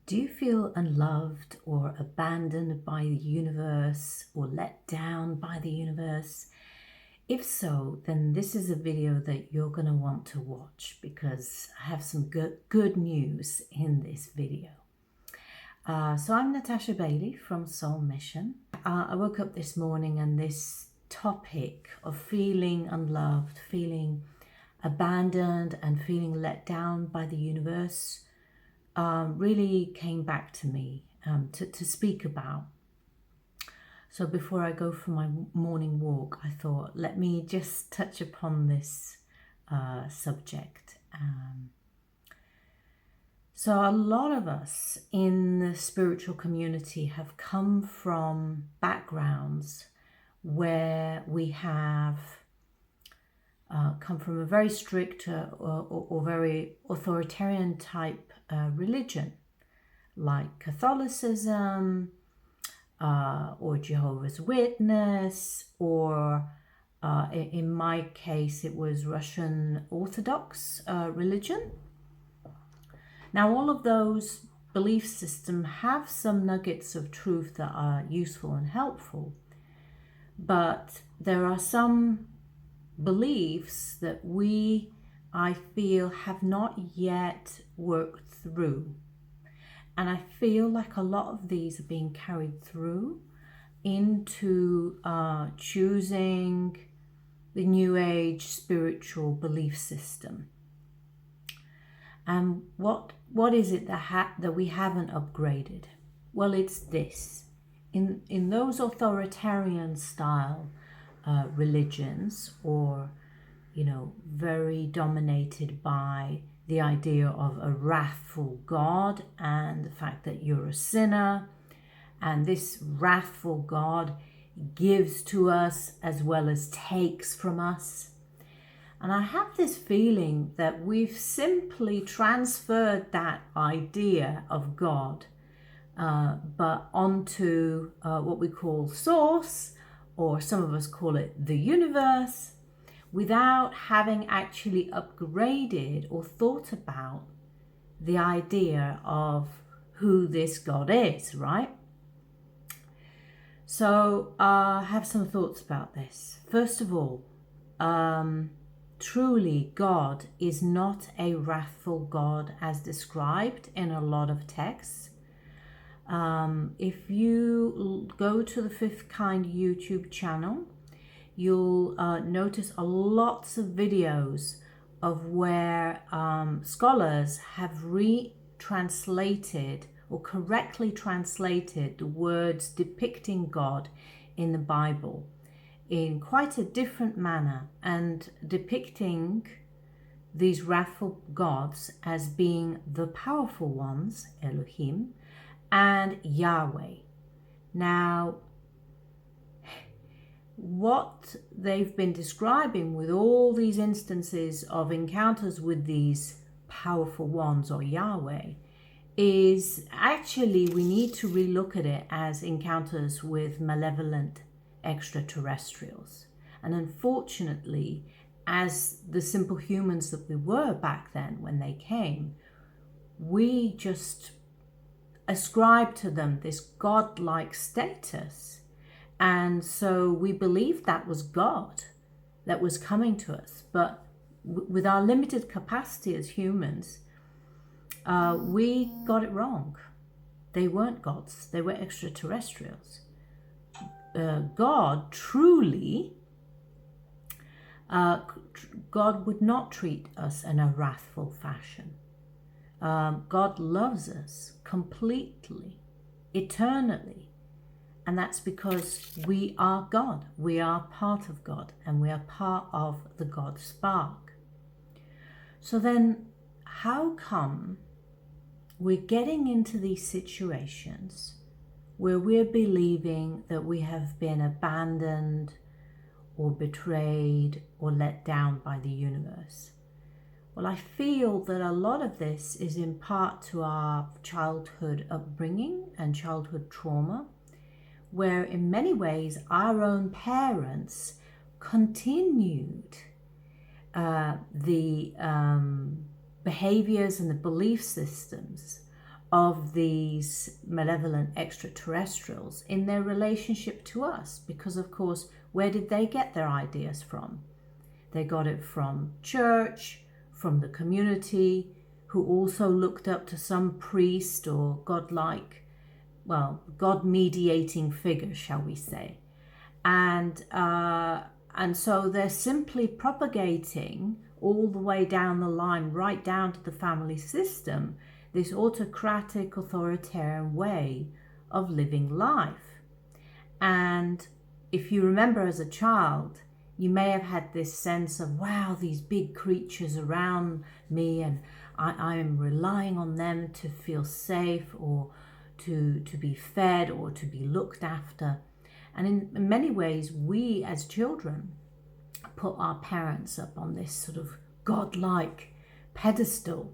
Do you feel unloved or abandoned by the universe or let down by the universe? If so, then this is a video that you're going to want to watch because I have some good news in this video. So I'm Natasha Bailey from Soul Mission. I woke up this morning and this topic of feeling unloved, feeling abandoned and feeling let down by the universe really came back to me to speak about. So before I go for my morning walk, I thought, let me just touch upon this subject. So a lot of us in the spiritual community have come from backgrounds where we have come from a very strict or very authoritarian type religion, like Catholicism or Jehovah's Witness, or in my case it was Russian Orthodox religion. Now all of those belief systems have some nuggets of truth that are useful and helpful, but there are some beliefs that I feel, have not yet worked through. And I feel like a lot of these are being carried through into choosing the New Age spiritual belief system. And what is it that we haven't upgraded? Well, it's this. In those authoritarian style religions, or very dominated by the idea of a wrathful God and the fact that you're a sinner, and this wrathful God gives to us as well as takes from us. And I have this feeling that we've simply transferred that idea of God but onto what we call source, or some of us call it the universe, without having actually upgraded or thought about the idea of who this God is, right? So I have some thoughts about this. First of all, truly God is not a wrathful God as described in a lot of texts. If you go to the Fifth Kind YouTube channel, you'll notice lots of videos of where scholars have retranslated or correctly translated the words depicting God in the Bible in quite a different manner, and depicting these wrathful gods as being the powerful ones, Elohim, and Yahweh. Now, what they've been describing with all these instances of encounters with these powerful ones, or Yahweh, is actually, we need to relook at it as encounters with malevolent extraterrestrials. And unfortunately, as the simple humans that we were back then when they came, we just ascribed to them this godlike status. And so we believed that was God that was coming to us. But with our limited capacity as humans, we got it wrong. They weren't gods, they were extraterrestrials. God truly, God would not treat us in a wrathful fashion. God loves us completely, eternally. And that's because we are God. We are part of God, and we are part of the God spark. So then, how come we're getting into these situations where we're believing that we have been abandoned or betrayed or let down by the universe? Well, I feel that a lot of this is in part to our childhood upbringing and childhood trauma, where in many ways our own parents continued the behaviors and the belief systems of these malevolent extraterrestrials in their relationship to us. Because, of course, where did they get their ideas from? They got it from church, from the community, who also looked up to some priest or godlike, well, God-mediating figure, shall we say. And so they're simply propagating all the way down the line, right down to the family system, this autocratic, authoritarian way of living life. And if you remember as a child, you may have had this sense of, wow, these big creatures around me, and I am relying on them to feel safe, or to be fed, or to be looked after. And in many ways, we as children put our parents up on this sort of godlike pedestal.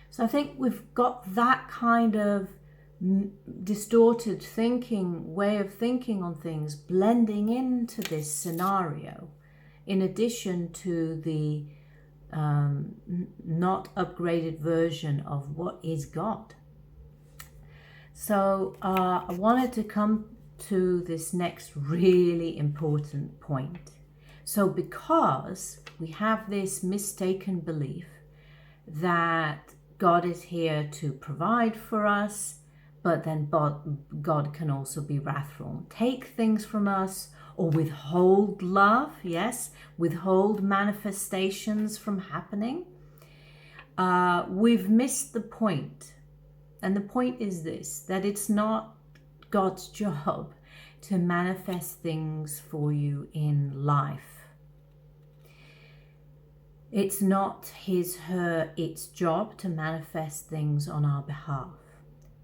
So I think we've got that kind of distorted way of thinking on things blending into this scenario, in addition to the not upgraded version of what is God. So I wanted to come to this next really important point. So because we have this mistaken belief that God is here to provide for us, but then God can also be wrathful, take things from us, or withhold love, yes, withhold manifestations from happening, we've missed the point. And the point is this, that it's not God's job to manifest things for you in life. It's not its job to manifest things on our behalf.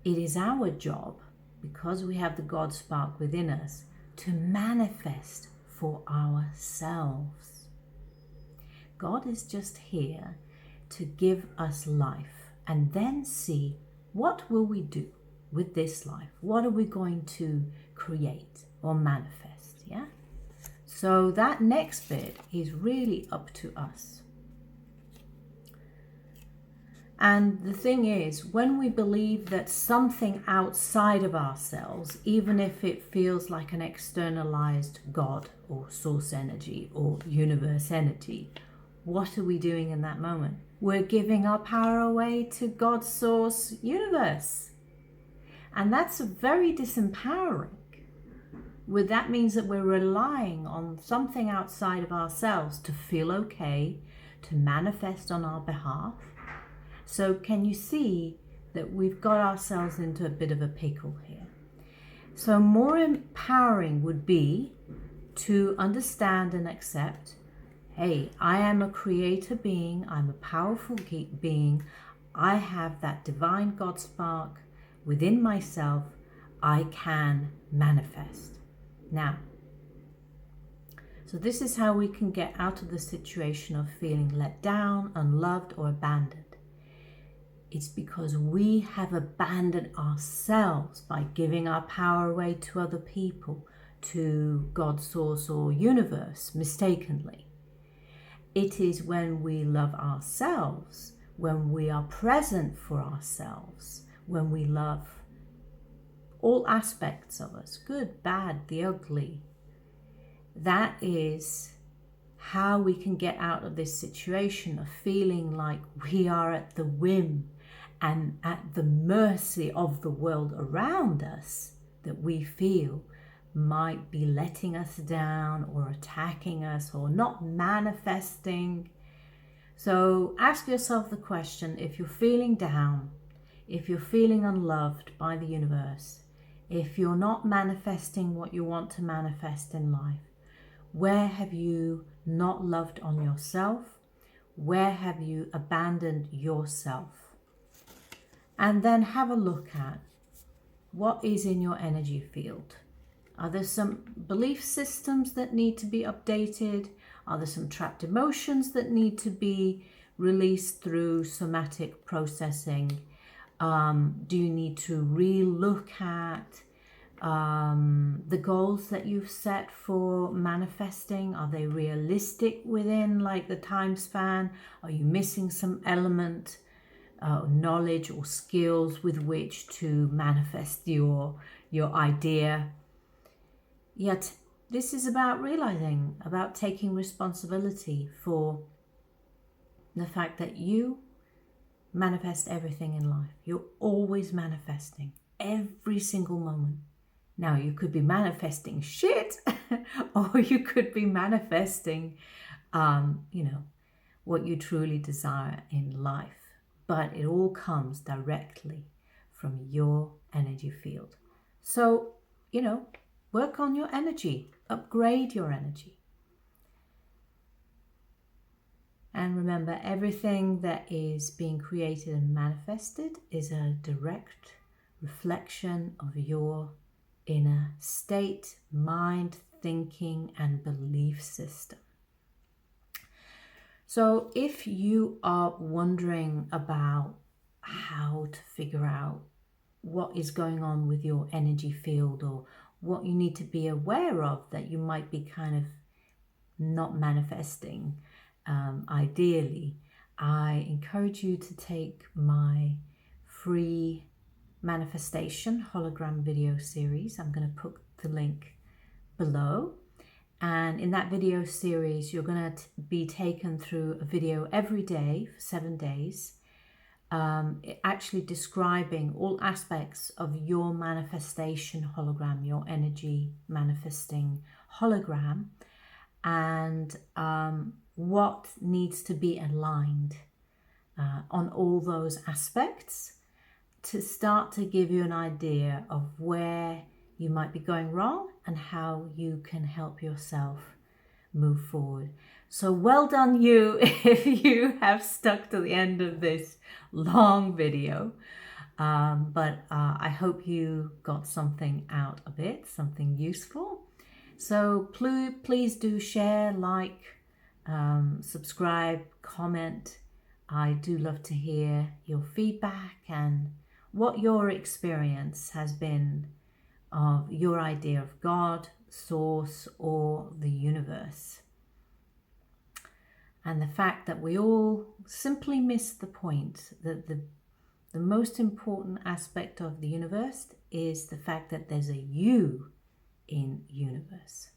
It is our job, because we have the God spark within us, to manifest for ourselves. God is just here to give us life, and then see, what will we do with this life? What are we going to create or manifest? Yeah. So that next bit is really up to us. And the thing is, when we believe that something outside of ourselves, even if it feels like an externalized God or source energy or universe energy, what are we doing in that moment? We're giving our power away to God's source universe. And that's very disempowering. That means that we're relying on something outside of ourselves to feel okay, to manifest on our behalf. So can you see that we've got ourselves into a bit of a pickle here? So more empowering would be to understand and accept, hey, I am a creator being, I'm a powerful being, I have that divine God spark within myself, I can manifest. Now, so this is how we can get out of the situation of feeling let down, unloved, or abandoned. It's because we have abandoned ourselves by giving our power away to other people, to God's source or universe, mistakenly. It is when we love ourselves, when we are present for ourselves, when we love all aspects of us, good, bad, the ugly. That is how we can get out of this situation of feeling like we are at the whim and at the mercy of the world around us, that we feel might be letting us down or attacking us or not manifesting. So ask yourself the question, if you're feeling down, if you're feeling unloved by the universe, if you're not manifesting what you want to manifest in life, where have you not loved on yourself? Where have you abandoned yourself? And then have a look at what is in your energy field. Are there some belief systems that need to be updated? Are there some trapped emotions that need to be released through somatic processing? Do you need to re-look at the goals that you've set for manifesting? Are they realistic within like the time span? Are you missing some element knowledge or skills with which to manifest your idea. Yet this is about realizing, about taking responsibility for the fact that you manifest everything in life. You're always manifesting every single moment. Now, you could be manifesting shit or you could be manifesting, what you truly desire in life. But it all comes directly from your energy field. So, work on your energy, upgrade your energy. And remember, everything that is being created and manifested is a direct reflection of your inner state, mind, thinking, and belief system. So if you are wondering about how to figure out what is going on with your energy field, or what you need to be aware of that you might be kind of not manifesting, ideally, I encourage you to take my free manifestation hologram video series. I'm going to put the link below. And in that video series, you're going to be taken through a video every day for 7 days, actually describing all aspects of your manifestation hologram, your energy manifesting hologram, and what needs to be aligned on all those aspects to start to give you an idea of where you might be going wrong and how you can help yourself move forward. So well done you if you have stuck to the end of this long video. But I hope you got something out of it, something useful. So please do share, like, subscribe, comment. I do love to hear your feedback and what your experience has been of your idea of God, source, or the universe. And the fact that we all simply miss the point that the most important aspect of the universe is the fact that there's a you in universe.